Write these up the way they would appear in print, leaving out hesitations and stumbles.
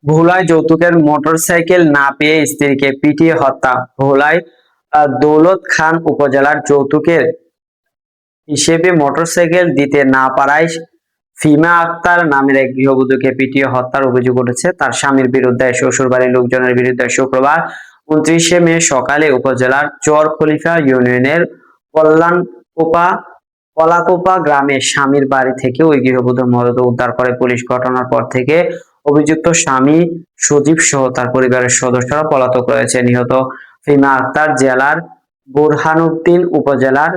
ভোলায় যৌতুকের মোটরসাইকেল না পেয়ে স্ত্রীকে পিটিয়ে হত্যা। ভোলায় দৌলত খান উপজেলার যৌতুকের হিসেবে মোটরসাইকেল দিতে না পারায় ফিমা আক্তার নামের এক গৃহবধূকে পিটিয়ে হত্যার অভিযোগ উঠেছে তার স্বামীর বিরুদ্ধে। শ্বশুরবাড়ির লোকজনের বিরুদ্ধে শুক্রবার 29শে মে সকালে উপজেলার চর খলিফা ইউনিয়নের কলাকোপা গ্রামে স্বামীর বাড়ি থেকে ওই গৃহবধূর মরদেহ উদ্ধার করে পুলিশ। ঘটনার পর থেকে অভিযুক্ত স্বামী সজীব সহ তার পরিবারের সদস্যরা পলাতক রয়েছে। নিহত ফিমা আক্তার জেলার বুরহানুদ্দিন উপজেলার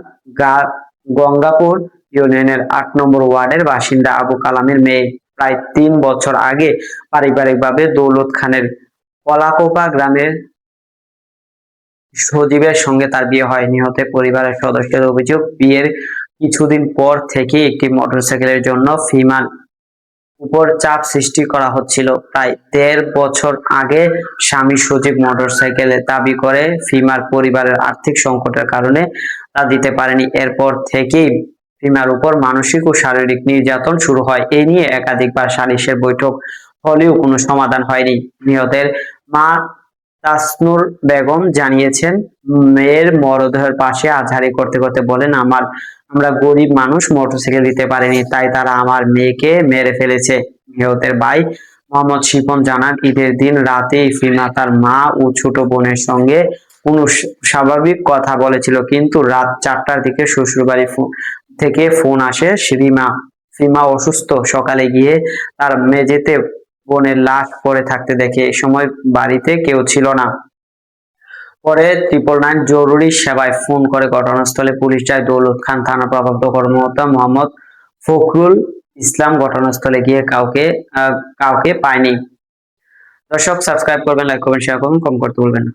গঙ্গাপুর ইউনিয়নের 8 নম্বর ওয়ার্ডের বাসিন্দা আবু কালামের মেয়ে। প্রায় 3 বছর আগে পারিবারিকভাবে দৌলত খানের কলাকোপা গ্রামের সজীবের সঙ্গে তার বিয়ে হয়। নিহতের পরিবারের সদস্যদের অভিযোগ, বিয়ের কিছুদিন পর থেকে একটি মোটরসাইকেলের জন্য ফিমার উপর চাপ সৃষ্টি করা হচ্ছিল। প্রায় 1.5 বছর আগে স্বামী সজীব মোটরসাইকেলে দাবি করে ফিমার পরিবারের আর্থিক সংকটের কারণে তা দিতে পারেনি। এরপর থেকেই ফিমার উপর মানসিক ও শারীরিক নির্যাতন শুরু হয়। এই নিয়ে একাধিকবার সালিশের বৈঠক হলেও কোনো সমাধান হয়নি। নিহতের মা তাসনুর বেগম জানিয়েছেন, মেয়ের মরদেহের পাশে আঝাড়ি করতে করতে বলেন, আমরা গরিব মানুষ, মোটরসাইকেল দিতে পারিনি, তাই তারা আমার মেয়েকে মেরে ফেলেছে। নিহতের ভাই মোহাম্মদ শিপন জানান, ঈদের দিন রাতেই ফিমা তার মা ও ছোট বোনের সঙ্গে কোনো স্বাভাবিক কথা বলেছিল, কিন্তু রাত 4টার দিকে শ্বশুরবাড়ি থেকে ফোন আসে ফিমা অসুস্থ। সকালে গিয়ে তার মেঝেতে বোনের লাশ পড়ে থাকতে দেখে। এই সময় বাড়িতে কেউ ছিল না। পরে 999 জরুরি সেবায় ফোন করে ঘটনাস্থলে পুলিশ যায়। দৌলত খান থানা ভারপ্রাপ্ত কর্মকর্তা মোহাম্মদ ফখরুল ইসলাম ঘটনাস্থলে গিয়ে কাউকে পায়নি। দর্শক, সাবস্ক্রাইব করবেন, লাইক করবেন, শেয়ার করবেন, কমেন্ট করতে ভুলবেন না।